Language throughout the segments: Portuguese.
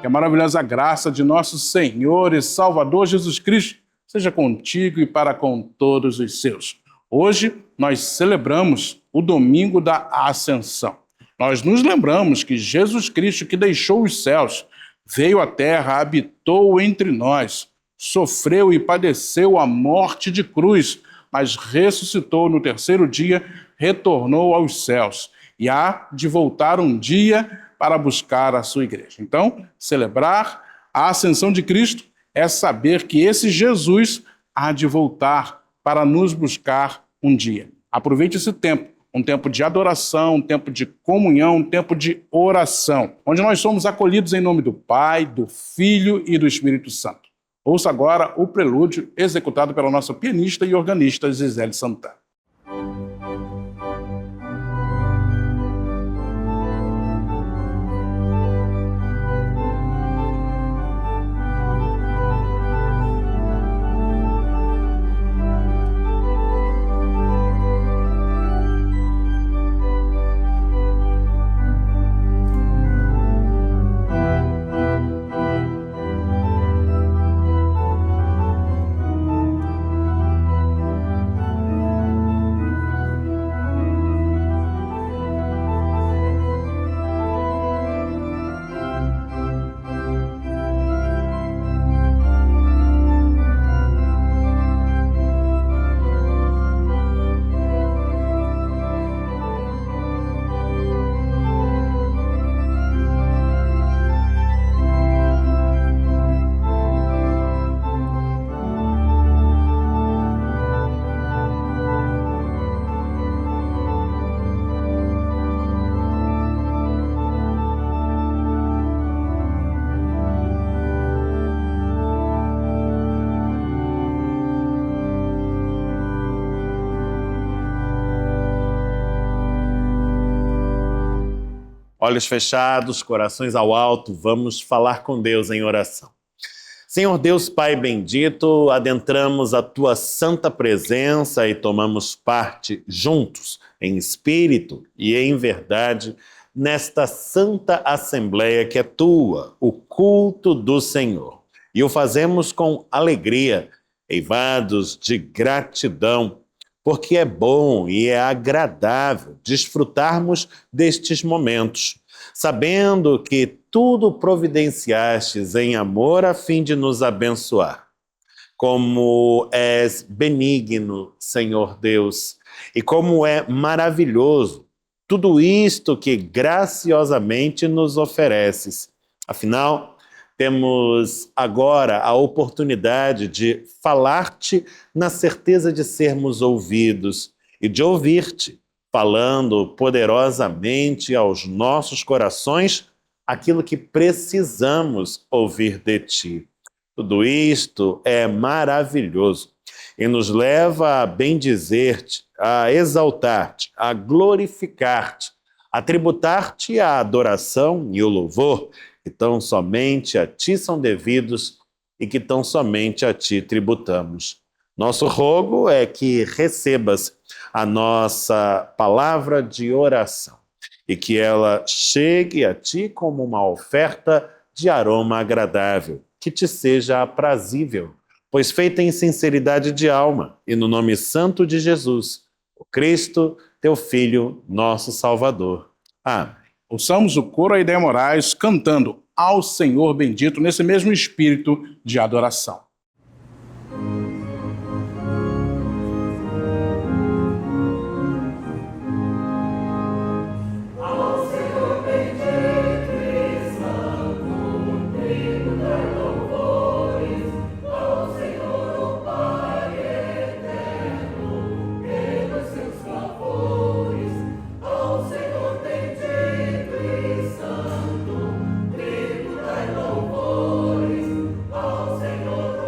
a maravilhosa graça de nosso Senhor e Salvador Jesus Cristo seja contigo e para com todos os seus. Hoje nós celebramos o domingo da Ascensão. Nós nos lembramos que Jesus Cristo, que deixou os céus, veio à terra, habitou entre nós, sofreu e padeceu a morte de cruz, mas ressuscitou no terceiro dia, retornou aos céus e há de voltar um dia para buscar a sua igreja. Então, celebrar a ascensão de Cristo é saber que esse Jesus há de voltar para nos buscar um dia. Aproveite esse tempo, um tempo de adoração, um tempo de comunhão, um tempo de oração, onde nós somos acolhidos em nome do Pai, do Filho e do Espírito Santo. Ouça agora o prelúdio executado pela nossa pianista e organista Gisele Santana. Olhos fechados, corações ao alto, vamos falar com Deus em oração. Senhor Deus, Pai bendito, adentramos a Tua santa presença e tomamos parte juntos, em espírito e em verdade, nesta santa assembleia que é Tua, o culto do Senhor. E o fazemos com alegria, eivados de gratidão, porque é bom e é agradável desfrutarmos destes momentos, sabendo que tudo providenciastes em amor a fim de nos abençoar. Como és benigno, Senhor Deus, e como é maravilhoso tudo isto que graciosamente nos ofereces. Afinal, temos agora a oportunidade de falar-te na certeza de sermos ouvidos e de ouvir-te, falando poderosamente aos nossos corações aquilo que precisamos ouvir de ti. Tudo isto é maravilhoso e nos leva a bendizer-te, a exaltar-te, a glorificar-te, a tributar-te a adoração e o louvor, que tão somente a ti são devidos e que tão somente a ti tributamos. Nosso rogo é que recebas a nossa palavra de oração e que ela chegue a ti como uma oferta de aroma agradável, que te seja aprazível, pois feita em sinceridade de alma e no nome santo de Jesus, o Cristo, teu Filho, nosso Salvador. Amém. Ouçamos o coro Aideia Moraes cantando ao Senhor bendito nesse mesmo espírito de adoração. Louvores ao Senhor.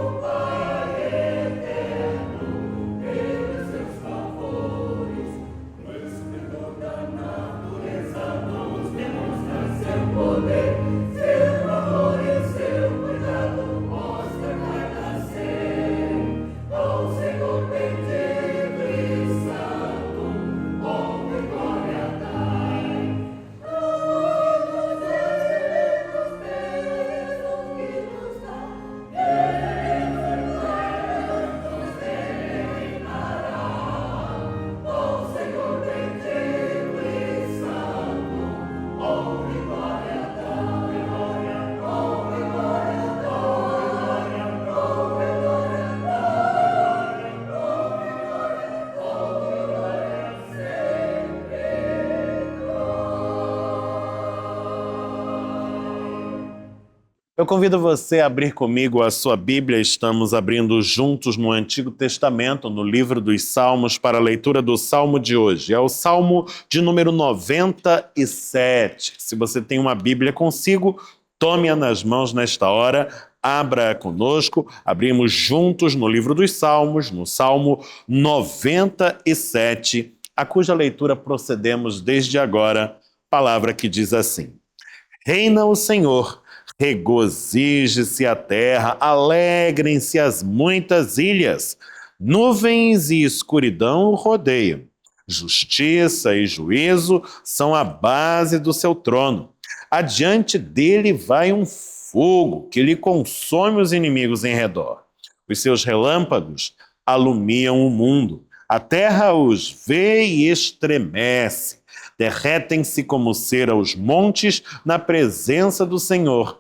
Eu convido você a abrir comigo a sua Bíblia. Estamos abrindo juntos no Antigo Testamento, no livro dos Salmos, para a leitura do Salmo de hoje. É o Salmo de número 97. Se você tem uma Bíblia consigo, tome-a nas mãos nesta hora, abra conosco. Abrimos juntos no livro dos Salmos, no Salmo 97, a cuja leitura procedemos desde agora. Palavra que diz assim: Reina o Senhor, regozije-se a terra, alegrem-se as muitas ilhas, nuvens e escuridão o rodeiam. Justiça e juízo são a base do seu trono. Adiante dele vai um fogo que lhe consome os inimigos em redor. Os seus relâmpagos alumiam o mundo. A terra os vê e estremece. Derretem-se como cera os montes na presença do Senhor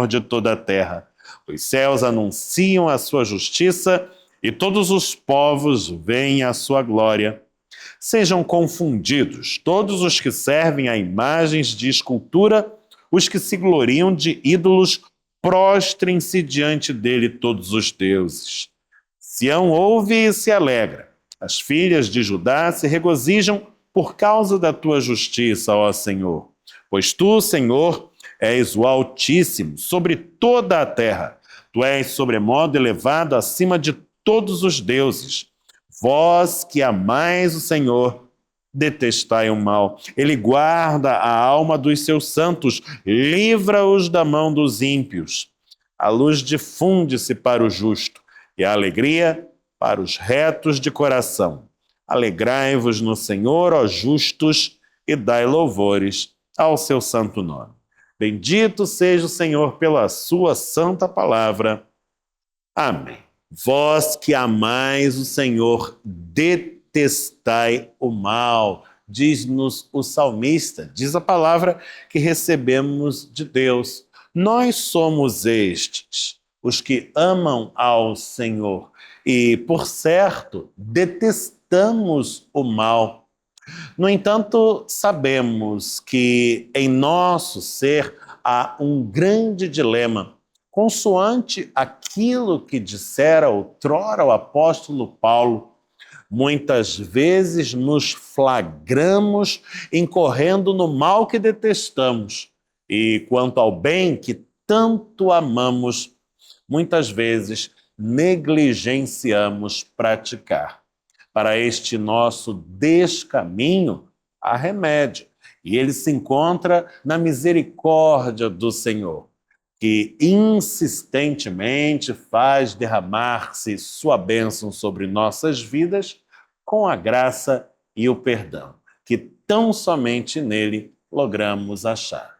de toda a terra. Os céus anunciam a sua justiça e todos os povos veem a sua glória. Sejam confundidos todos os que servem a imagens de escultura, os que se gloriam de ídolos, prostrem-se diante dele todos os deuses. Sião ouve e se alegra. As filhas de Judá se regozijam por causa da tua justiça, ó Senhor. Pois tu, Senhor, és o Altíssimo sobre toda a terra. Tu és sobremodo elevado acima de todos os deuses. Vós que amais o Senhor, detestai o mal. Ele guarda a alma dos seus santos, livra-os da mão dos ímpios. A luz difunde-se para o justo e a alegria para os retos de coração. Alegrai-vos no Senhor, ó justos, e dai louvores ao seu santo nome. Bendito seja o Senhor pela sua santa palavra. Amém. Vós que amais o Senhor, detestai o mal, diz-nos o salmista, diz a palavra que recebemos de Deus. Nós somos estes, os que amam ao Senhor e, por certo, detestamos o mal. No entanto, sabemos que em nosso ser há um grande dilema, consoante aquilo que dissera outrora o apóstolo Paulo. Muitas vezes nos flagramos incorrendo no mal que detestamos, e quanto ao bem que tanto amamos, muitas vezes negligenciamos praticar. Para este nosso descaminho, há remédio, e ele se encontra na misericórdia do Senhor, que insistentemente faz derramar-se sua bênção sobre nossas vidas com a graça e o perdão, que tão somente nele logramos achar.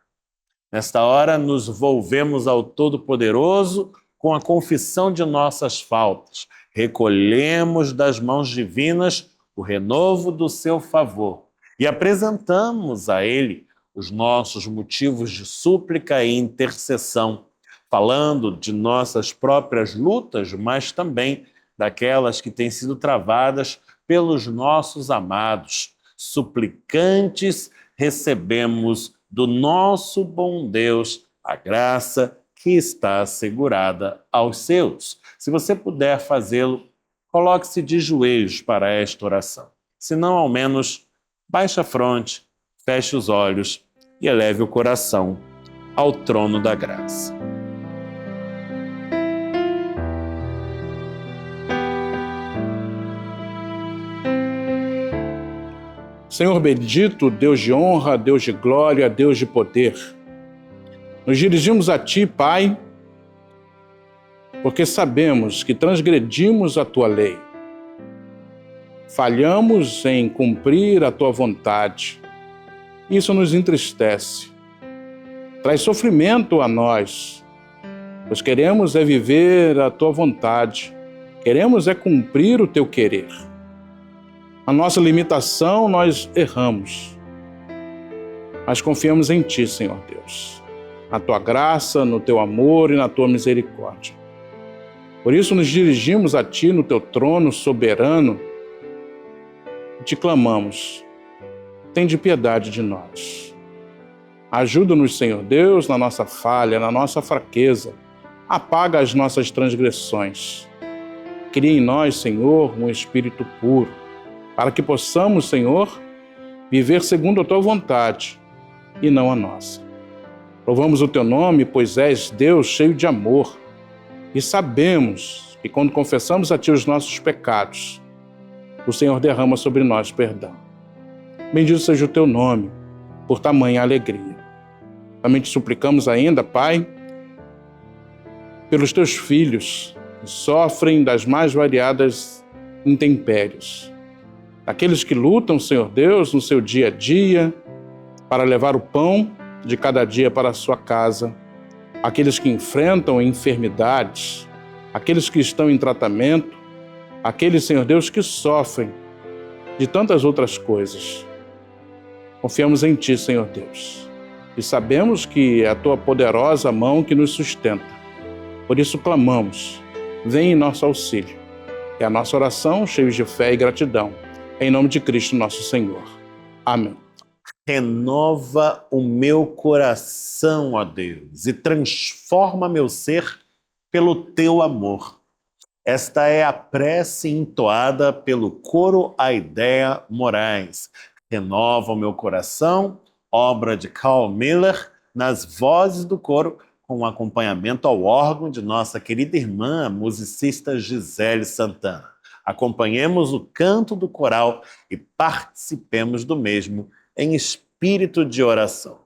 Nesta hora, nos volvemos ao Todo-Poderoso com a confissão de nossas faltas. Recolhemos das mãos divinas o renovo do seu favor e apresentamos a ele os nossos motivos de súplica e intercessão, falando de nossas próprias lutas, mas também daquelas que têm sido travadas pelos nossos amados. Suplicantes, recebemos do nosso bom Deus a graça que está assegurada aos seus. Se você puder fazê-lo, coloque-se de joelhos para esta oração. Se não, ao menos, baixe a fronte, feche os olhos e eleve o coração ao trono da graça. Senhor bendito, Deus de honra, Deus de glória, Deus de poder, nos dirigimos a Ti, Pai, porque sabemos que transgredimos a Tua lei, falhamos em cumprir a Tua vontade. Isso nos entristece, traz sofrimento a nós, pois queremos é viver a Tua vontade, queremos é cumprir o Teu querer. A nossa limitação, nós erramos, mas confiamos em Ti, Senhor Deus, na Tua graça, no Teu amor e na Tua misericórdia. Por isso nos dirigimos a Ti no Teu trono soberano e Te clamamos, tende piedade de nós. Ajuda-nos, Senhor Deus, na nossa falha, na nossa fraqueza. Apaga as nossas transgressões. Cria em nós, Senhor, um espírito puro, para que possamos, Senhor, viver segundo a Tua vontade e não a nossa. Louvamos o Teu nome, pois és Deus cheio de amor. E sabemos que quando confessamos a Ti os nossos pecados, o Senhor derrama sobre nós perdão. Bendito seja o Teu nome, por tamanha alegria. Também te suplicamos ainda, Pai, pelos Teus filhos que sofrem das mais variadas intempéries. Aqueles que lutam, Senhor Deus, no seu dia a dia, para levar o pão de cada dia para a sua casa. Aqueles que enfrentam enfermidades, aqueles que estão em tratamento, aqueles, Senhor Deus, que sofrem de tantas outras coisas. Confiamos em Ti, Senhor Deus, e sabemos que é a Tua poderosa mão que nos sustenta. Por isso clamamos, vem em nosso auxílio. É a nossa oração, cheios de fé e gratidão. Em nome de Cristo, nosso Senhor. Amém. Renova o meu coração, ó Deus, e transforma meu ser pelo Teu amor. Esta é a prece entoada pelo coro Aideia Moraes. Renova o meu coração, obra de Carl Miller, nas vozes do coro, com acompanhamento ao órgão de nossa querida irmã, a musicista Gisele Santana. Acompanhemos o canto do coral e participemos do mesmo em espírito de oração.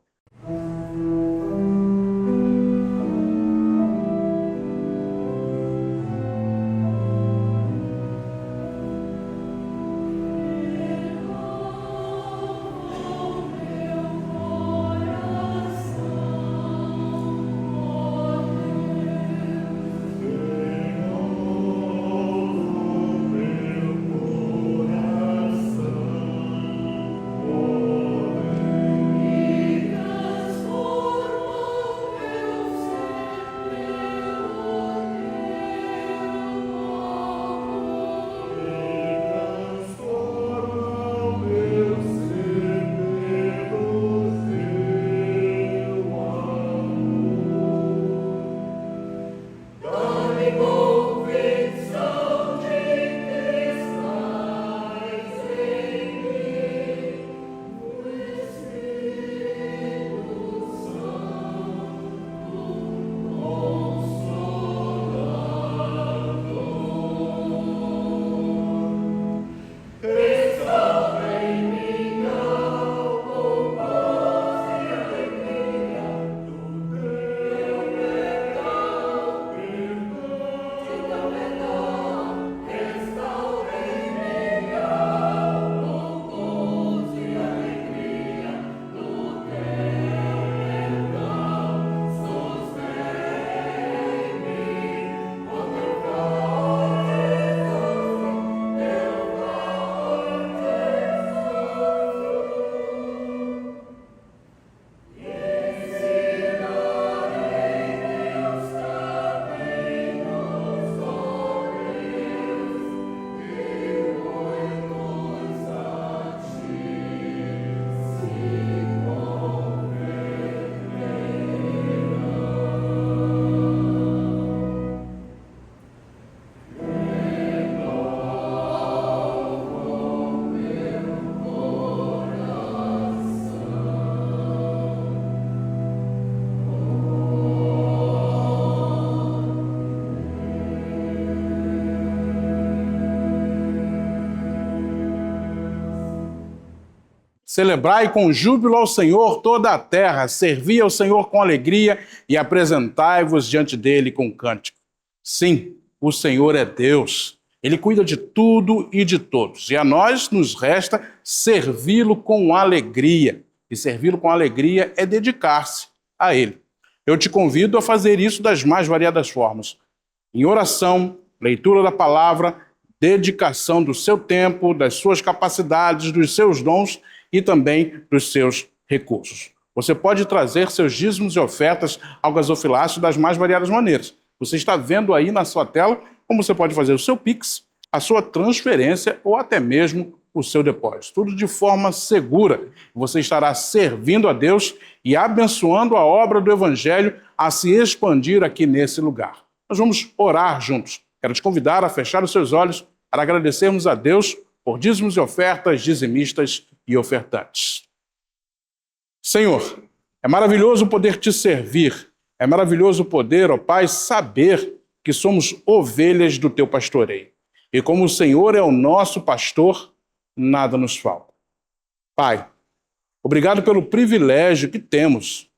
Celebrai com júbilo ao Senhor toda a terra, servi ao Senhor com alegria e apresentai-vos diante dele com cântico. Sim, o Senhor é Deus. Ele cuida de tudo e de todos. E a nós nos resta servi-lo com alegria. E servi-lo com alegria é dedicar-se a Ele. Eu te convido a fazer isso das mais variadas formas. Em oração, leitura da palavra, dedicação do seu tempo, das suas capacidades, dos seus dons e também dos seus recursos. Você pode trazer seus dízimos e ofertas ao gasofilácio das mais variadas maneiras. Você está vendo aí na sua tela como você pode fazer o seu Pix, a sua transferência ou até mesmo o seu depósito. Tudo de forma segura. Você estará servindo a Deus e abençoando a obra do Evangelho a se expandir aqui nesse lugar. Nós vamos orar juntos. Quero te convidar a fechar os seus olhos para agradecermos a Deus por dízimos e ofertas, dizimistas e ofertantes. Senhor, é maravilhoso poder te servir. É maravilhoso poder, ó Pai, saber que somos ovelhas do teu pastoreio. E como o Senhor é o nosso pastor, nada nos falta. Pai, obrigado pelo privilégio que temos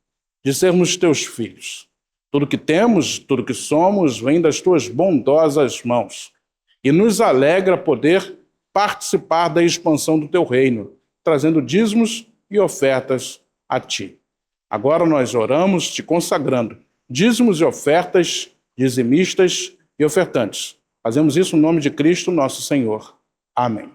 de sermos teus filhos. Tudo que temos, tudo que somos, vem das tuas bondosas mãos. E nos alegra poder participar da expansão do teu reino, trazendo dízimos e ofertas a ti. Agora nós oramos te consagrando dízimos e ofertas, dizimistas e ofertantes. Fazemos isso no nome de Cristo, nosso Senhor. Amém.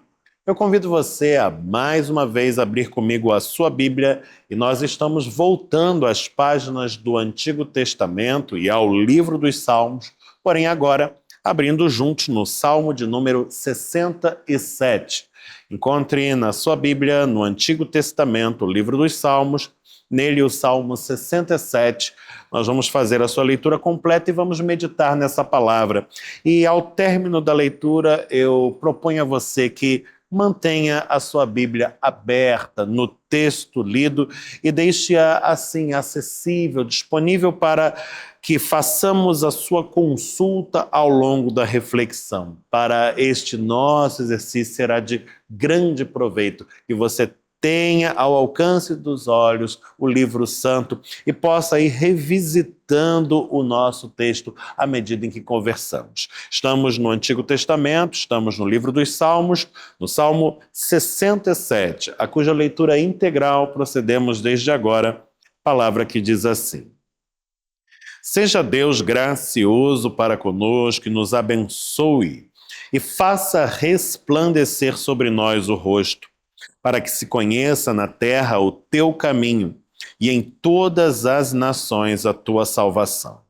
Eu convido você a mais uma vez abrir comigo a sua Bíblia e nós estamos voltando às páginas do Antigo Testamento e ao livro dos Salmos, porém agora abrindo juntos no Salmo de número 67. Encontre na sua Bíblia, no Antigo Testamento, o livro dos Salmos, nele o Salmo 67. Nós vamos fazer a sua leitura completa e vamos meditar nessa palavra. E ao término da leitura, eu proponho a você que mantenha a sua Bíblia aberta no texto lido e deixe-a assim acessível, disponível para que façamos a sua consulta ao longo da reflexão. Para este nosso exercício será de grande proveito que você tenha ao alcance dos olhos o livro santo e possa ir revisitando o nosso texto à medida em que conversamos. Estamos no Antigo Testamento, estamos no livro dos Salmos, no Salmo 67, a cuja leitura integral procedemos desde agora, palavra que diz assim: Seja Deus gracioso para conosco e nos abençoe e faça resplandecer sobre nós o rosto, para que se conheça na terra o teu caminho e em todas as nações a tua salvação.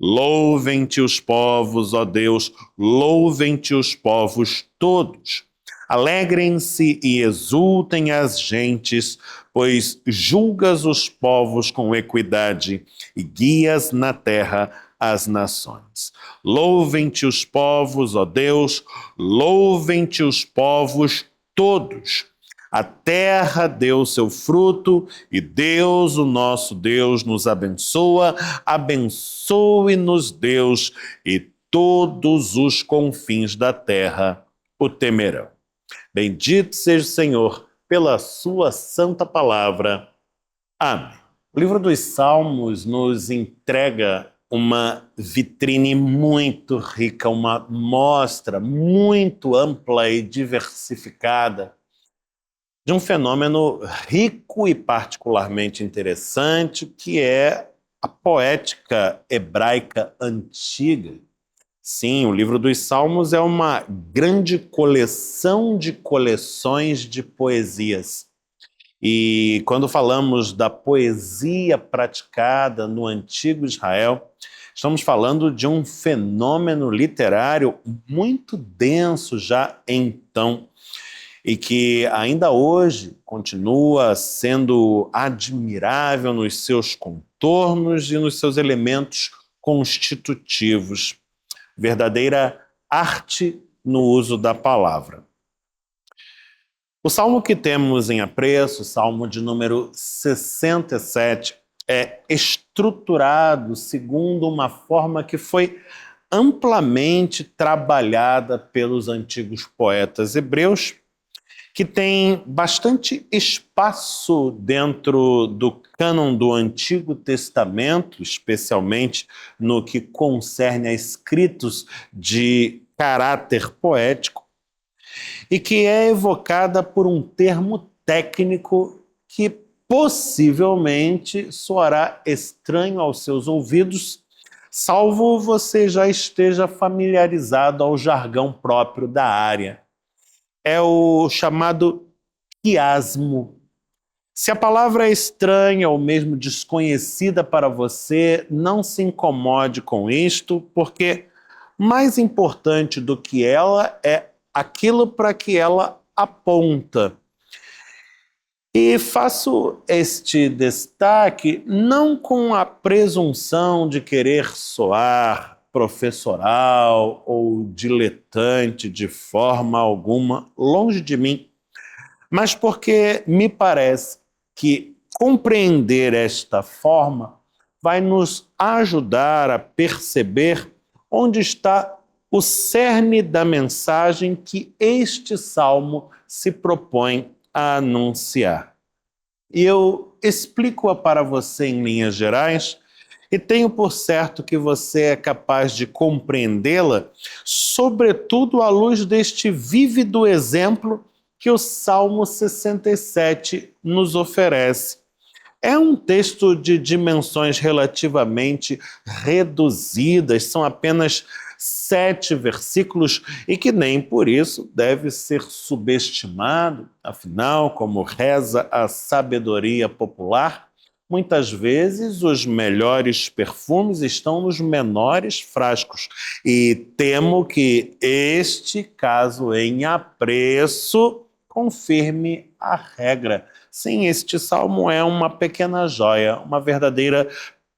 Louvem-te os povos, ó Deus, louvem-te os povos todos. Alegrem-se e exultem as gentes, pois julgas os povos com equidade e guias na terra as nações. Louvem-te os povos, ó Deus, louvem-te os povos todos. A terra deu seu fruto e Deus, o nosso Deus, nos abençoa. Abençoe-nos, Deus, e todos os confins da terra o temerão. Bendito seja o Senhor pela sua santa palavra. Amém. O livro dos Salmos nos entrega uma vitrine muito rica, uma mostra muito ampla e diversificada de um fenômeno rico e particularmente interessante, que é a poética hebraica antiga. Sim, o livro dos Salmos é uma grande coleção de coleções de poesias. E quando falamos da poesia praticada no antigo Israel, estamos falando de um fenômeno literário muito denso já então, e que ainda hoje continua sendo admirável nos seus contornos e nos seus elementos constitutivos. Verdadeira arte no uso da palavra. O salmo que temos em apreço, o salmo de número 67, é estruturado segundo uma forma que foi amplamente trabalhada pelos antigos poetas hebreus, que tem bastante espaço dentro do cânon do Antigo Testamento, especialmente no que concerne a escritos de caráter poético, e que é evocada por um termo técnico que possivelmente soará estranho aos seus ouvidos, salvo você já esteja familiarizado ao jargão próprio da área. É o chamado quiasmo. Se a palavra é estranha ou mesmo desconhecida para você, não se incomode com isto, porque mais importante do que ela é aquilo para que ela aponta. E faço este destaque não com a presunção de querer soar professoral ou diletante de forma alguma, longe de mim, mas porque me parece que compreender esta forma vai nos ajudar a perceber onde está o cerne da mensagem que este salmo se propõe a anunciar. E eu explico-a para você em linhas gerais e tenho por certo que você é capaz de compreendê-la, sobretudo à luz deste vívido exemplo que o Salmo 67 nos oferece. É um texto de dimensões relativamente reduzidas, são apenas 7 versículos e que nem por isso deve ser subestimado. Afinal, como reza a sabedoria popular, muitas vezes os melhores perfumes estão nos menores frascos. E temo que este caso em apreço confirme a regra. Sim, este salmo é uma pequena joia, uma verdadeira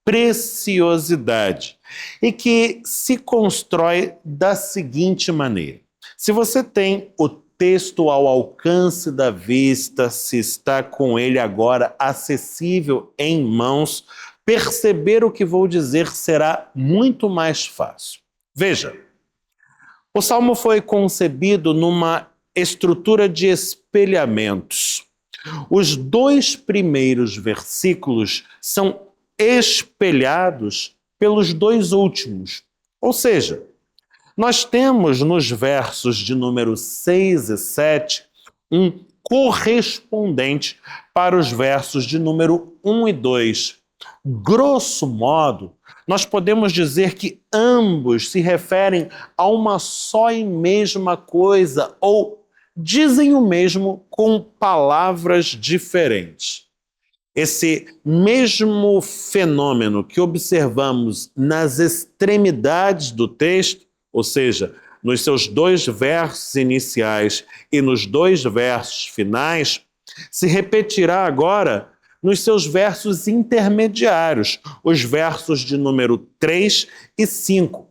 preciosidade, e que se constrói da seguinte maneira. Se você tem o texto ao alcance da vista, se está com ele agora acessível em mãos, perceber o que vou dizer será muito mais fácil. Veja, o salmo foi concebido numa estrutura de espelhamentos. Os 2 primeiros versículos são espelhados pelos 2 últimos. Ou seja, nós temos nos versos de número 6 e 7 um correspondente para os versos de número 1 e 2. Grosso modo, nós podemos dizer que ambos se referem a uma só e mesma coisa, ou dizem o mesmo com palavras diferentes. Esse mesmo fenômeno que observamos nas extremidades do texto, ou seja, nos seus 2 versos iniciais e nos 2 versos finais, se repetirá agora nos seus versos intermediários, os versos de número 3 e 5.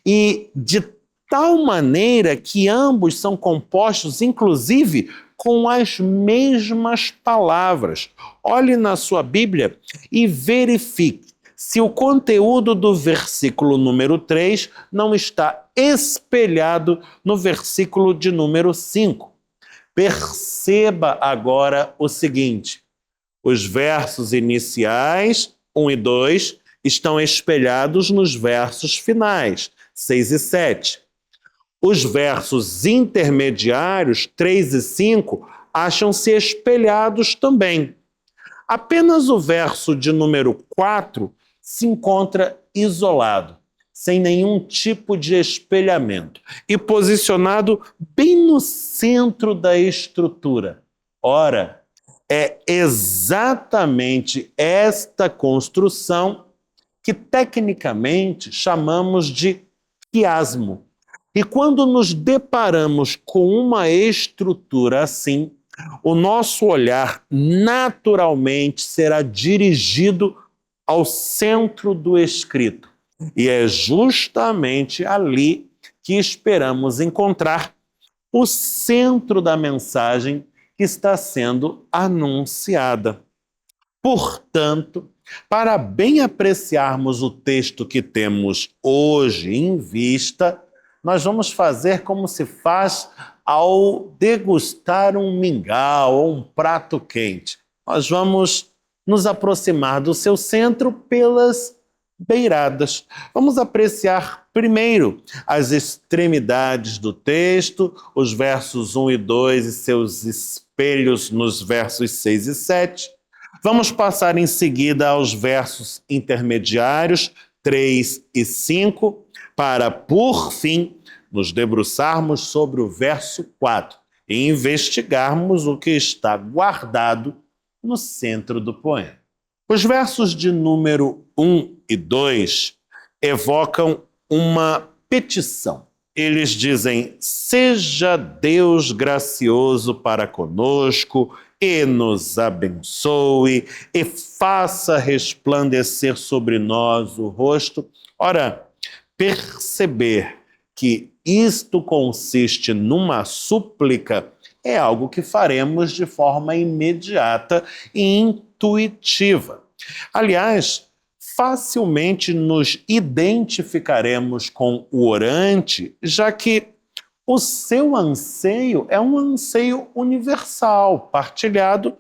E de tal maneira que ambos são compostos, inclusive, com as mesmas palavras. Olhe na sua Bíblia e verifique se o conteúdo do versículo número 3 não está espelhado no versículo de número 5. Perceba agora o seguinte: os versos iniciais, 1 e 2, estão espelhados nos versos finais, 6 e 7. Os versos intermediários, 3 e 5, acham-se espelhados também. Apenas o verso de número 4 se encontra isolado, sem nenhum tipo de espelhamento, e posicionado bem no centro da estrutura. Ora, é exatamente esta construção que tecnicamente chamamos de quiasmo. E quando nos deparamos com uma estrutura assim, o nosso olhar naturalmente será dirigido ao centro do escrito. E é justamente ali que esperamos encontrar o centro da mensagem que está sendo anunciada. Portanto, para bem apreciarmos o texto que temos hoje em vista, nós vamos fazer como se faz ao degustar um mingau ou um prato quente. Nós vamos nos aproximar do seu centro pelas beiradas. Vamos apreciar primeiro as extremidades do texto, os versos 1 e 2 e seus espelhos nos versos 6 e 7. Vamos passar em seguida aos versos intermediários, 3 e 5, para, por fim, nos debruçarmos sobre o verso 4 e investigarmos o que está guardado no centro do poema. Os versos de número 1 e 2 evocam uma petição. eles dizem: seja Deus gracioso para conosco e nos abençoe e faça resplandecer sobre nós o rosto. Ora, perceber que isto consiste numa súplica é algo que faremos de forma imediata e intuitiva. Aliás, facilmente nos identificaremos com o orante, já que o seu anseio é um anseio universal, partilhado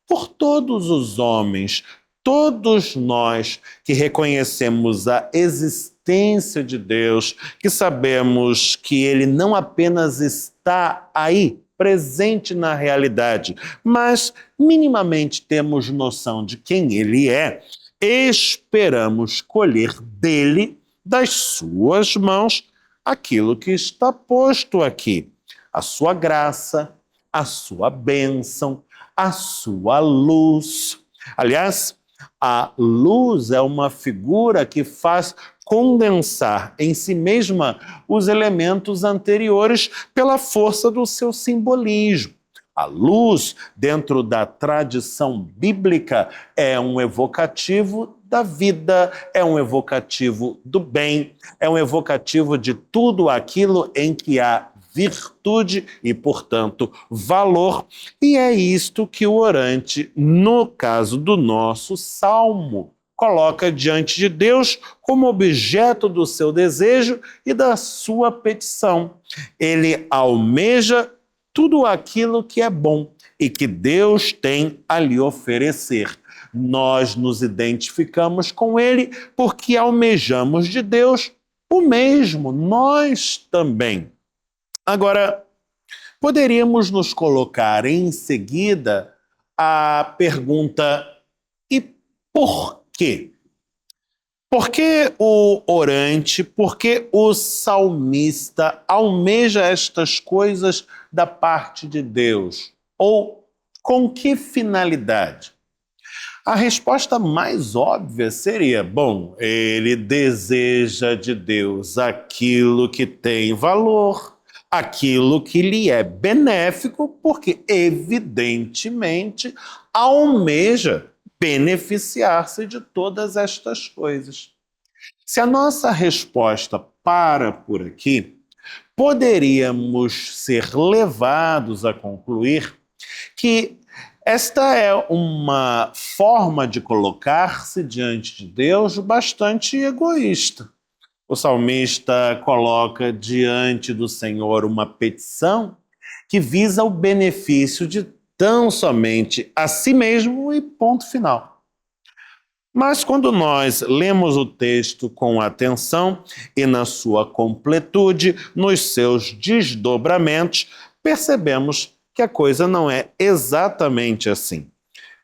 por todos os homens, todos nós que reconhecemos a existência de Deus, que sabemos que Ele não apenas está aí, presente na realidade, mas minimamente temos noção de quem Ele é, esperamos colher dele, das suas mãos, aquilo que está posto aqui: a sua graça, a sua bênção, a sua luz. Aliás, a luz é uma figura que faz condensar em si mesma os elementos anteriores pela força do seu simbolismo. A luz, dentro da tradição bíblica, é um evocativo da vida, é um evocativo do bem, é um evocativo de tudo aquilo em que há virtude e, portanto, valor. E é isto que o orante, no caso do nosso salmo, coloca diante de Deus como objeto do seu desejo e da sua petição. Ele almeja tudo aquilo que é bom e que Deus tem a lhe oferecer. Nós nos identificamos com Ele porque almejamos de Deus o mesmo, nós também. Agora, poderíamos nos colocar em seguida a pergunta: e por quê? Por que o orante, por que o salmista almeja estas coisas da parte de Deus? Ou com que finalidade? A resposta mais óbvia seria: bom, ele deseja de Deus aquilo que tem valor, aquilo que lhe é benéfico, porque evidentemente almeja beneficiar-se de todas estas coisas. Se a nossa resposta para por aqui, poderíamos ser levados a concluir que esta é uma forma de colocar-se diante de Deus bastante egoísta. O salmista coloca diante do Senhor uma petição que visa o benefício de tão somente a si mesmo e ponto final. Mas quando nós lemos o texto com atenção e na sua completude, nos seus desdobramentos, percebemos que a coisa não é exatamente assim.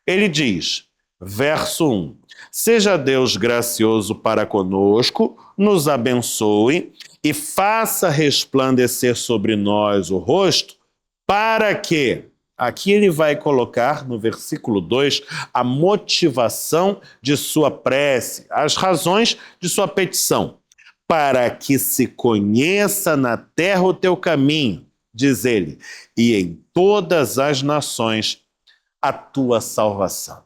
Ele diz, verso 1, seja Deus gracioso para conosco, nos abençoe e faça resplandecer sobre nós o rosto, para que... Aqui ele vai colocar no versículo 2 a motivação de sua prece, as razões de sua petição. Para que se conheça na terra o teu caminho, diz ele, e em todas as nações a tua salvação.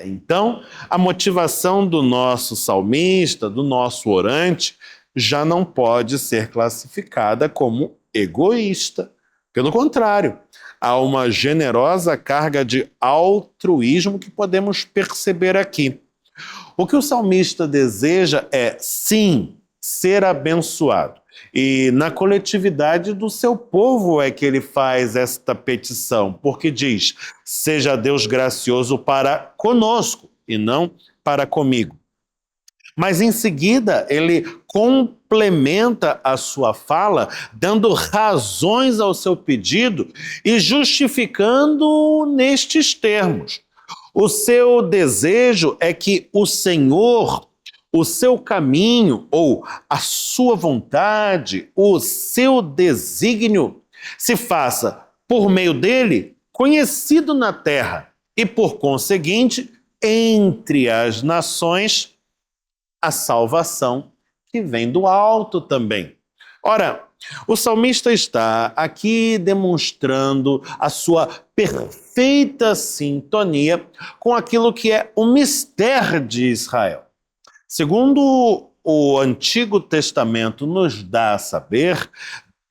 Então a motivação do nosso salmista, do nosso orante, já não pode ser classificada como egoísta. Pelo contrário, há uma generosa carga de altruísmo que podemos perceber aqui. O que o salmista deseja é, sim, ser abençoado. E na coletividade do seu povo é que ele faz esta petição, porque diz, seja Deus gracioso para conosco e não para comigo. Mas em seguida ele complementa a sua fala, dando razões ao seu pedido e justificando nestes termos. O seu desejo é que o Senhor, o seu caminho ou a sua vontade, o seu desígnio se faça por meio dele conhecido na terra e por conseguinte entre as nações a salvação que vem do alto também. Ora, o salmista está aqui demonstrando a sua perfeita sintonia com aquilo que é o mistério de Israel. Segundo o Antigo Testamento nos dá a saber,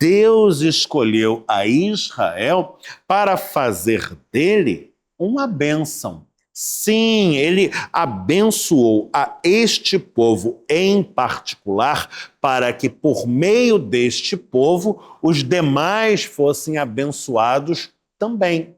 Deus escolheu a Israel para fazer dele uma bênção. Sim, ele abençoou a este povo em particular para que por meio deste povo os demais fossem abençoados também.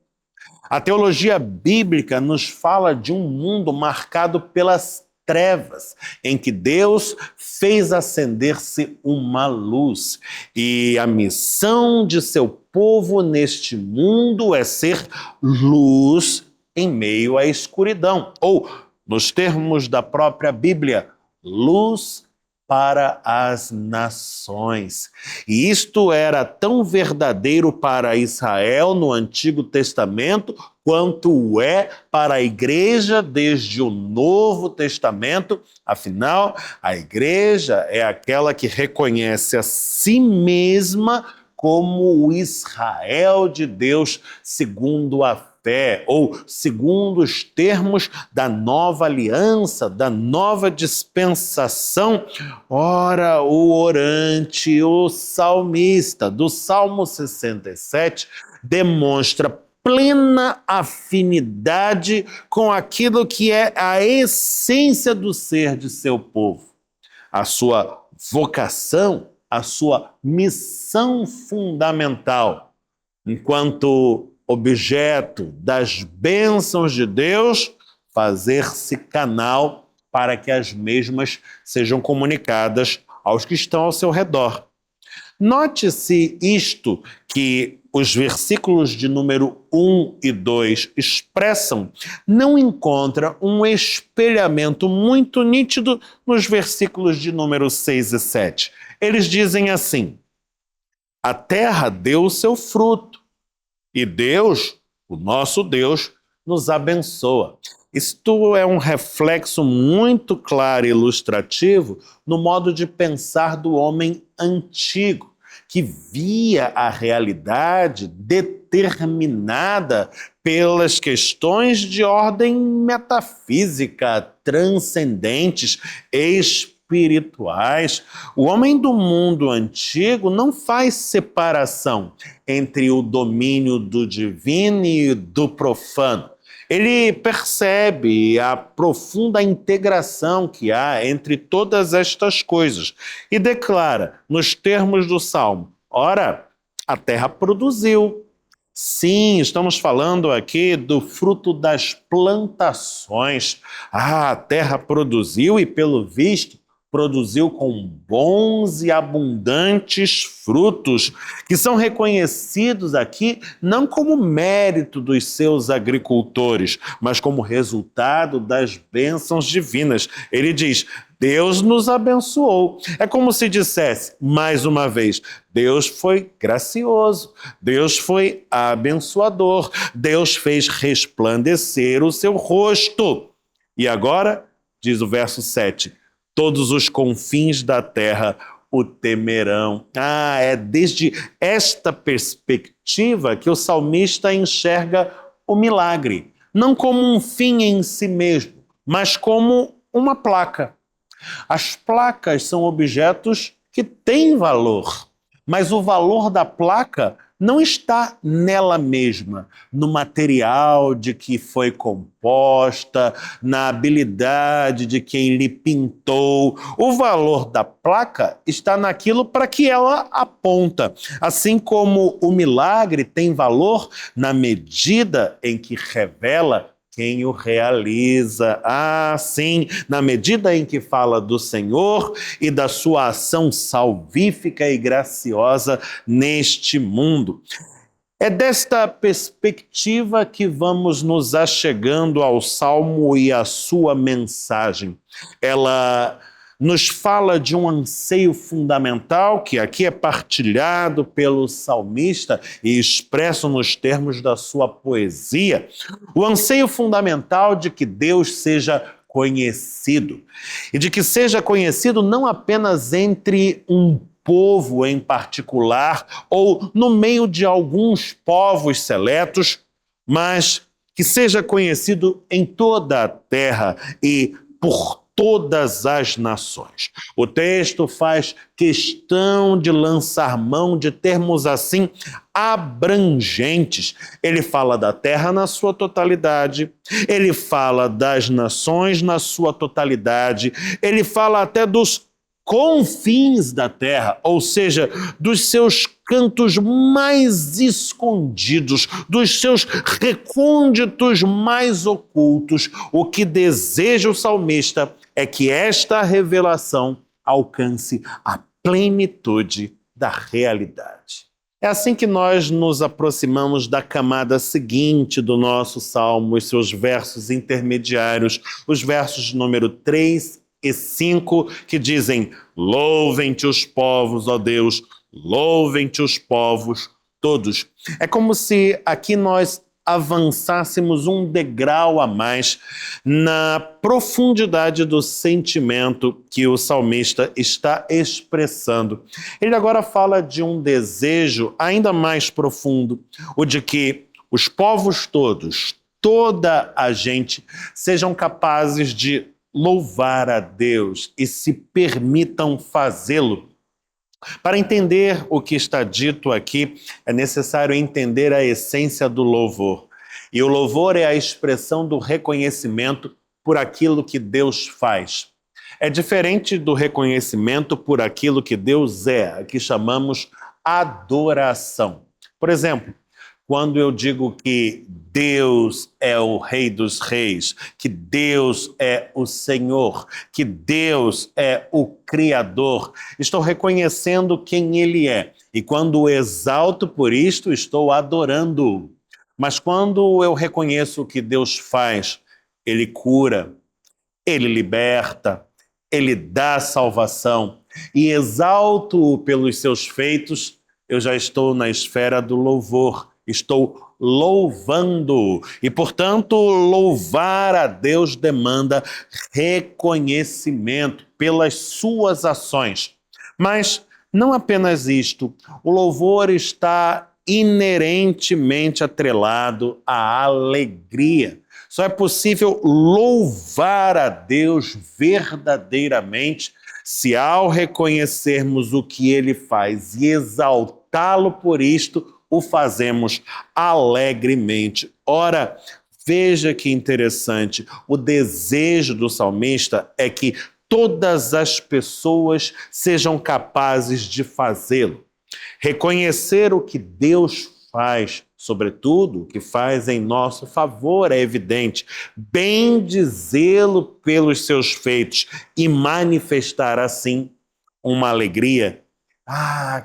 A teologia bíblica nos fala de um mundo marcado pelas trevas, em que Deus fez acender-se uma luz. E a missão de seu povo neste mundo é ser luz em meio à escuridão. Ou, nos termos da própria Bíblia, luz para as nações. E isto era tão verdadeiro para Israel no Antigo Testamento, quanto é para a igreja desde o Novo Testamento. Afinal, a igreja é aquela que reconhece a si mesma como o Israel de Deus segundo a fé, ou segundo os termos da nova aliança, da nova dispensação. Ora, o orante, o salmista, do Salmo 67, demonstra plena afinidade com aquilo que é a essência do ser de seu povo. A sua vocação, a sua missão fundamental, enquanto objeto das bênçãos de Deus, fazer-se canal para que as mesmas sejam comunicadas aos que estão ao seu redor. Note-se isto que os versículos de número 1 e 2 expressam, não encontra um espelhamento muito nítido nos versículos de número 6 e 7. Eles dizem assim: a terra deu o seu fruto, e Deus, o nosso Deus, nos abençoa. Isto é um reflexo muito claro e ilustrativo no modo de pensar do homem antigo, que via a realidade determinada pelas questões de ordem metafísica, transcendentes, espirituais. O homem do mundo antigo não faz separação entre o domínio do divino e do profano. Ele percebe a profunda integração que há entre todas estas coisas e declara, nos termos do Salmo: ora, a terra produziu. Sim, estamos falando aqui do fruto das plantações. A terra produziu e, pelo visto, produziu com bons e abundantes frutos, que são reconhecidos aqui não como mérito dos seus agricultores, mas como resultado das bênçãos divinas. Ele diz: Deus nos abençoou. É como se dissesse, mais uma vez, Deus foi gracioso, Deus foi abençoador, Deus fez resplandecer o seu rosto. E agora, diz o verso 7, todos os confins da terra o temerão. É desde esta perspectiva que o salmista enxerga o milagre, não como um fim em si mesmo, mas como uma placa. As placas são objetos que têm valor, mas o valor da placa não está nela mesma, no material de que foi composta, na habilidade de quem lhe pintou. O valor da placa está naquilo para que ela aponta. Assim como o milagre tem valor na medida em que revela quem o realiza. Sim, na medida em que fala do Senhor e da sua ação salvífica e graciosa neste mundo. É desta perspectiva que vamos nos achegando ao Salmo e à sua mensagem. Ela nos fala de um anseio fundamental que aqui é partilhado pelo salmista e expresso nos termos da sua poesia. O anseio fundamental de que Deus seja conhecido. E de que seja conhecido não apenas entre um povo em particular ou no meio de alguns povos seletos, mas que seja conhecido em toda a terra e por todas as nações. O texto faz questão de lançar mão de termos assim abrangentes. Ele fala da terra na sua totalidade, ele fala das nações na sua totalidade, ele fala até dos confins da terra, ou seja, dos seus cantos mais escondidos, dos seus recônditos mais ocultos. O que deseja o salmista é que esta revelação alcance a plenitude da realidade. É assim que nós nos aproximamos da camada seguinte do nosso salmo, os seus versos intermediários, os versos de número 3 e 5, que dizem: louvem-te os povos, ó Deus, louvem-te os povos todos. É como se aqui nós avançássemos um degrau a mais na profundidade do sentimento que o salmista está expressando. Ele agora fala de um desejo ainda mais profundo, o de que os povos todos, toda a gente, sejam capazes de louvar a Deus e se permitam fazê-lo. Para entender o que está dito aqui, é necessário entender a essência do louvor. E o louvor é a expressão do reconhecimento por aquilo que Deus faz. É diferente do reconhecimento por aquilo que Deus é, que chamamos adoração. Por exemplo, quando eu digo que Deus é o Rei dos Reis, que Deus é o Senhor, que Deus é o Criador, estou reconhecendo quem Ele é. E quando o exalto por isto, estou adorando-o. Mas quando eu reconheço o que Deus faz, Ele cura, Ele liberta, Ele dá salvação e exalto-o pelos seus feitos, eu já estou na esfera do louvor. Estou louvando e, portanto, louvar a Deus demanda reconhecimento pelas suas ações. Mas não apenas isto, o louvor está inerentemente atrelado à alegria. Só é possível louvar a Deus verdadeiramente se, ao reconhecermos o que Ele faz e exaltá-lo por isto, o fazemos alegremente. Ora, veja que interessante, o desejo do salmista é que todas as pessoas sejam capazes de fazê-lo. Reconhecer o que Deus faz, sobretudo o que faz em nosso favor, é evidente. Bendizê-lo pelos seus feitos e manifestar assim uma alegria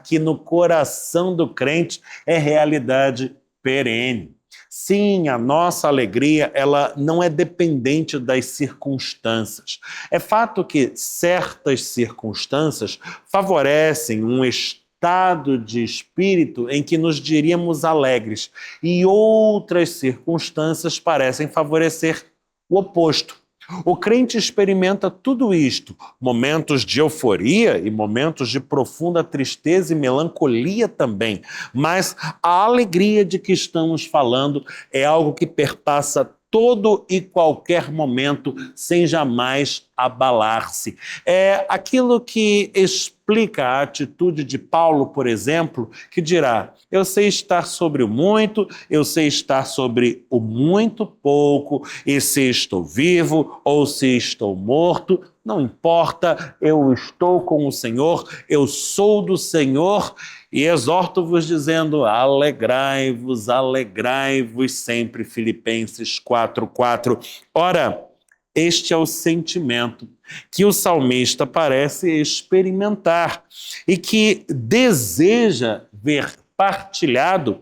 que no coração do crente é realidade perene. Sim, a nossa alegria, ela não é dependente das circunstâncias. É fato que certas circunstâncias favorecem um estado de espírito em que nos diríamos alegres, e outras circunstâncias parecem favorecer o oposto. O crente experimenta tudo isto, momentos de euforia e momentos de profunda tristeza e melancolia também, mas a alegria de que estamos falando é algo que perpassa todo e qualquer momento sem jamais abalar-se. É aquilo que explica a atitude de Paulo, por exemplo, que dirá: eu sei estar sobre o muito, eu sei estar sobre o muito pouco, e se estou vivo ou se estou morto, não importa, eu estou com o Senhor, eu sou do Senhor, e exorto-vos dizendo: alegrai-vos, alegrai-vos sempre. Filipenses 4:4. Ora, este é o sentimento que o salmista parece experimentar e que deseja ver partilhado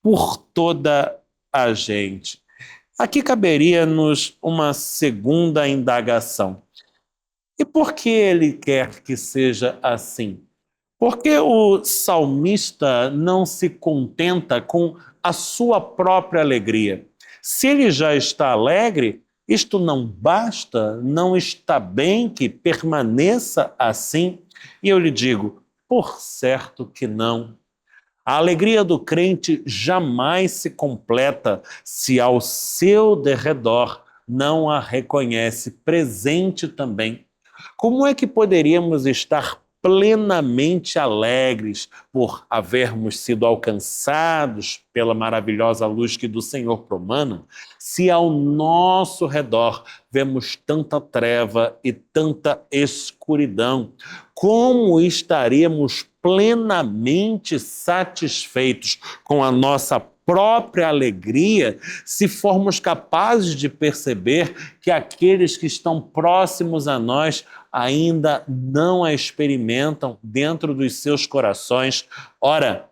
por toda a gente. Aqui caberia-nos uma segunda indagação. E por que ele quer que seja assim? Porque o salmista não se contenta com a sua própria alegria. Se ele já está alegre, isto não basta, não está bem que permaneça assim. E eu lhe digo, Por certo que não. A alegria do crente jamais se completa se ao seu derredor não a reconhece presente também. Como é que poderíamos estar plenamente alegres por havermos sido alcançados pela maravilhosa luz que do Senhor promana, se ao nosso redor vemos tanta treva e tanta escuridão? Como estaríamos plenamente satisfeitos com a nossa própria alegria se formos capazes de perceber que aqueles que estão próximos a nós ainda não a experimentam dentro dos seus corações? Ora,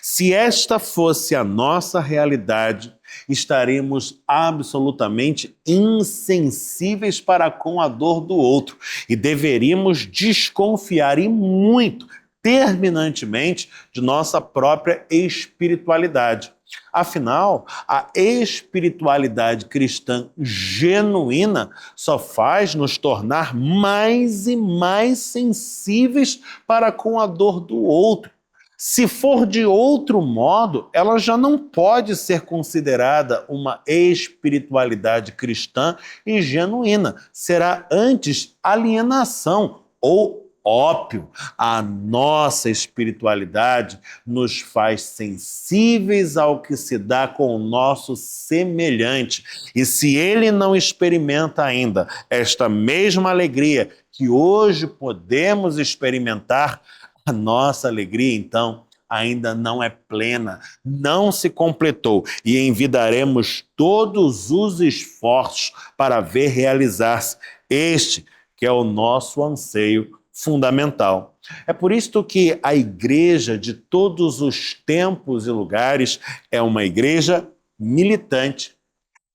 se esta fosse a nossa realidade, estaremos absolutamente insensíveis para com a dor do outro e deveríamos desconfiar e muito, terminantemente, de nossa própria espiritualidade. Afinal, a espiritualidade cristã genuína só faz nos tornar mais e mais sensíveis para com a dor do outro. Se for de outro modo, ela já não pode ser considerada uma espiritualidade cristã e genuína. Será antes alienação ou ópio. A nossa espiritualidade nos faz sensíveis ao que se dá com o nosso semelhante. E se ele não experimenta ainda esta mesma alegria que hoje podemos experimentar, a nossa alegria, então, ainda não é plena, não se completou, e envidaremos todos os esforços para ver realizar-se este, que é o nosso anseio fundamental. É por isto que a igreja de todos os tempos e lugares é uma igreja militante,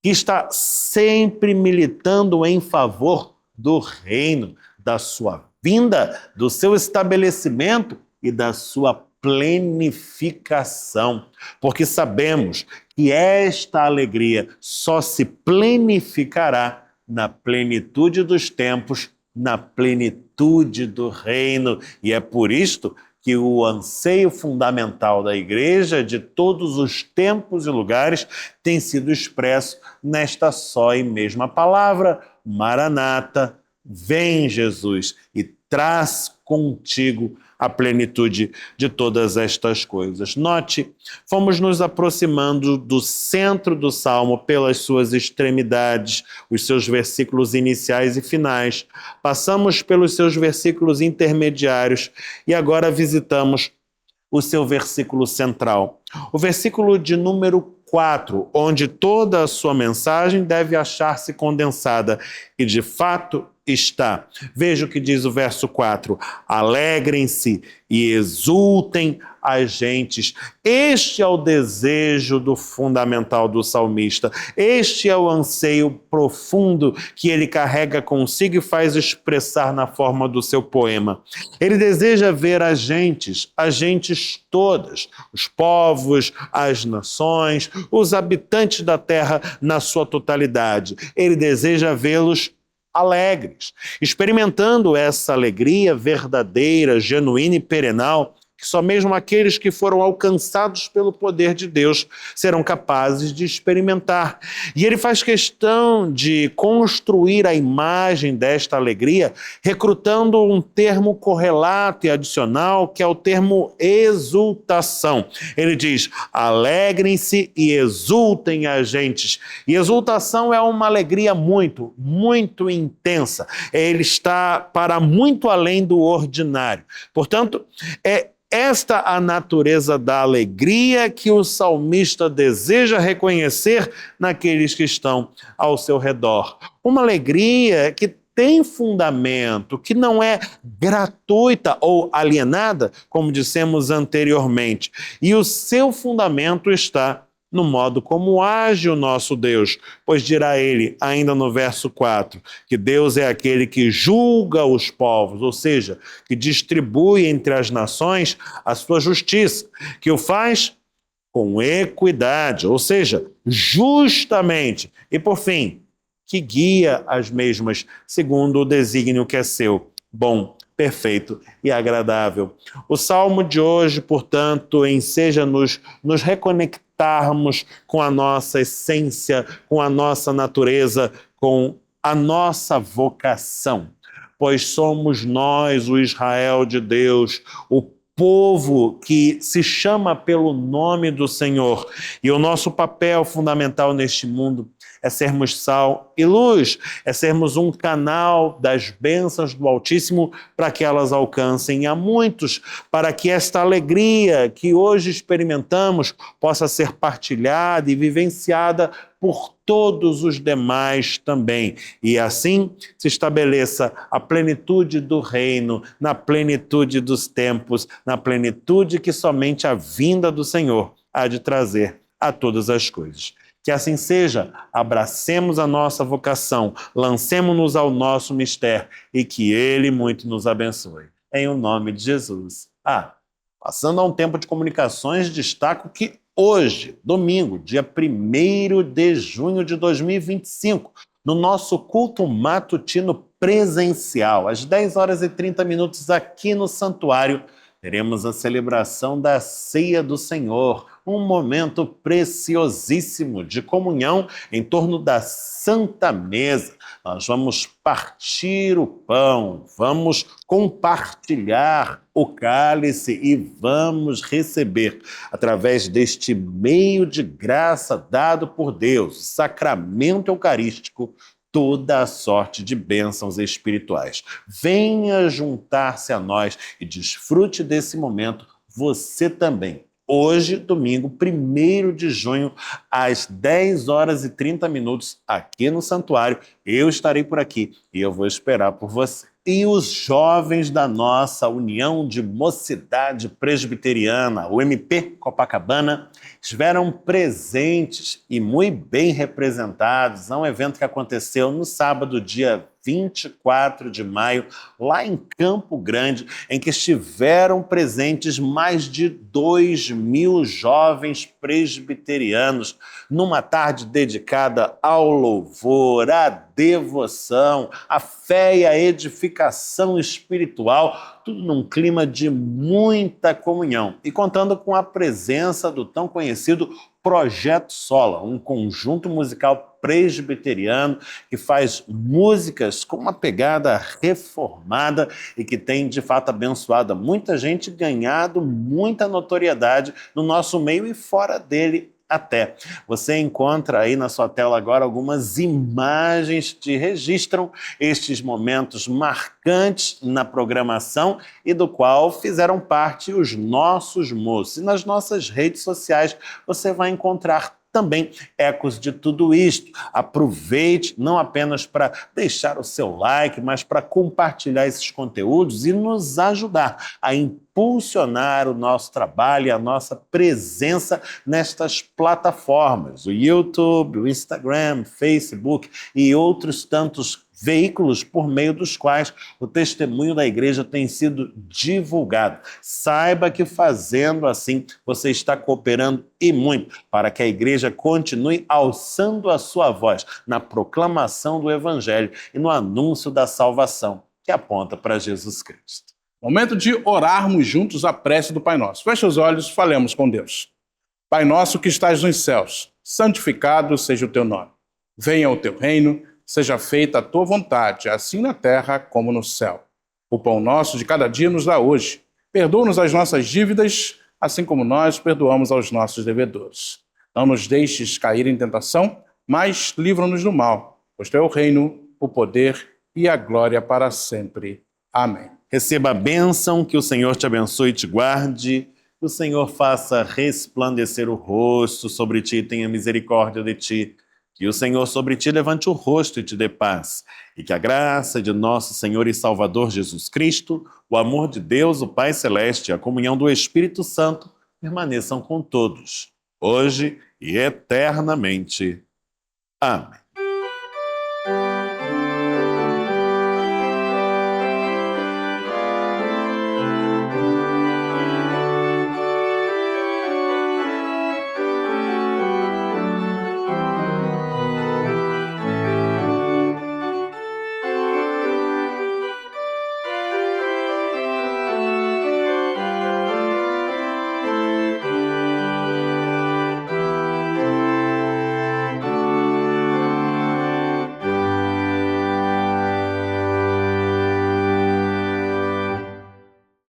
que está sempre militando em favor do reino, da sua vinda, do seu estabelecimento e da sua plenificação. Porque sabemos que esta alegria só se plenificará na plenitude dos tempos, na plenitude do reino. E é por isto que o anseio fundamental da igreja de todos os tempos e lugares tem sido expresso nesta só e mesma palavra: Maranata, vem Jesus e traz contigo a plenitude de todas estas coisas. Note, fomos nos aproximando do centro do Salmo pelas suas extremidades, os seus versículos iniciais e finais. Passamos pelos seus versículos intermediários e agora visitamos o seu versículo central. O versículo de número 4, onde toda a sua mensagem deve achar-se condensada, e de fato está. Veja o que diz o verso 4: alegrem-se e exultem as gentes. Este é o desejo do fundamental do salmista. Este é o anseio profundo que ele carrega consigo e faz expressar na forma do seu poema. Ele deseja ver as gentes todas, os povos, as nações, os habitantes da terra na sua totalidade. Ele deseja vê-los alegres, experimentando essa alegria verdadeira, genuína e perenal, que só mesmo aqueles que foram alcançados pelo poder de Deus serão capazes de experimentar. E ele faz questão de construir a imagem desta alegria, recrutando um termo correlato e adicional, que é o termo exultação. Ele diz: alegrem-se e exultem as gentes. E exultação é uma alegria muito, muito intensa. Ele está para muito além do ordinário. Portanto, esta a natureza da alegria que o salmista deseja reconhecer naqueles que estão ao seu redor. Uma alegria que tem fundamento, que não é gratuita ou alienada, como dissemos anteriormente. E o seu fundamento está no modo como age o nosso Deus, pois dirá ele, ainda no verso 4, que Deus é aquele que julga os povos, ou seja, que distribui entre as nações a sua justiça, que o faz com equidade, ou seja, justamente, e por fim, que guia as mesmas segundo o desígnio que é seu, bom, perfeito e agradável. O salmo de hoje, portanto, enseja-nos nos reconectarmos com a nossa essência, com a nossa natureza, com a nossa vocação, pois somos nós, o Israel de Deus, o povo que se chama pelo nome do Senhor. E o nosso papel fundamental neste mundo é sermos sal e luz, é sermos um canal das bênçãos do Altíssimo para que elas alcancem a muitos, para que esta alegria que hoje experimentamos possa ser partilhada e vivenciada por todos os demais também. E assim se estabeleça a plenitude do reino, na plenitude dos tempos, na plenitude que somente a vinda do Senhor há de trazer a todas as coisas. Que assim seja, abracemos a nossa vocação, lancemo-nos ao nosso mistério e que Ele muito nos abençoe. Em o nome de Jesus. Passando a um tempo de comunicações, destaco que hoje, domingo, dia 1º de junho de 2025, no nosso culto matutino presencial, às 10h30 aqui no santuário, teremos a celebração da Ceia do Senhor, um momento preciosíssimo de comunhão em torno da Santa Mesa. Nós vamos partir o pão, vamos compartilhar o cálice e vamos receber, através deste meio de graça dado por Deus, o sacramento eucarístico, toda a sorte de bênçãos espirituais. Venha juntar-se a nós e desfrute desse momento você também. Hoje, domingo, 1º de junho, às 10h30, aqui no santuário, eu estarei por aqui e eu vou esperar por você. E os jovens da nossa União de Mocidade Presbiteriana, o MP Copacabana, estiveram presentes e muito bem representados a um evento que aconteceu no sábado, dia 24 de maio, lá em Campo Grande, em que estiveram presentes mais de 2.000 jovens presbiterianos, numa tarde dedicada ao louvor, à devoção, à fé e à edificação espiritual, tudo num clima de muita comunhão e contando com a presença do tão conhecido Projeto Sola, um conjunto musical presbiteriano que faz músicas com uma pegada reformada e que tem, de fato, abençoado muita gente, ganhado muita notoriedade no nosso meio e fora dele até. Você encontra aí na sua tela agora algumas imagens que registram estes momentos marcantes na programação e do qual fizeram parte os nossos moços. E nas nossas redes sociais você vai encontrar também ecos de tudo isto. Aproveite não apenas para deixar o seu like, mas para compartilhar esses conteúdos e nos ajudar a impulsionar o nosso trabalho e a nossa presença nestas plataformas, o YouTube, o Instagram, Facebook e outros tantos veículos por meio dos quais o testemunho da igreja tem sido divulgado. Saiba que fazendo assim, você está cooperando e muito para que a igreja continue alçando a sua voz na proclamação do Evangelho e no anúncio da salvação que aponta para Jesus Cristo. Momento de orarmos juntos a prece do Pai Nosso. Feche os olhos, falemos com Deus. Pai nosso que estás nos céus, santificado seja o teu nome. Venha o teu reino, seja feita a tua vontade, assim na terra como no céu. O pão nosso de cada dia nos dá hoje. Perdoa-nos as nossas dívidas, assim como nós perdoamos aos nossos devedores. Não nos deixes cair em tentação, mas livra-nos do mal, pois teu é o reino, o poder e a glória para sempre. Amém. Receba a bênção, que o Senhor te abençoe e te guarde, que o Senhor faça resplandecer o rosto sobre ti e tenha misericórdia de ti. Que o Senhor sobre ti levante o rosto e te dê paz. E que a graça de nosso Senhor e Salvador Jesus Cristo, o amor de Deus, o Pai Celeste e a comunhão do Espírito Santo permaneçam com todos, hoje e eternamente. Amém.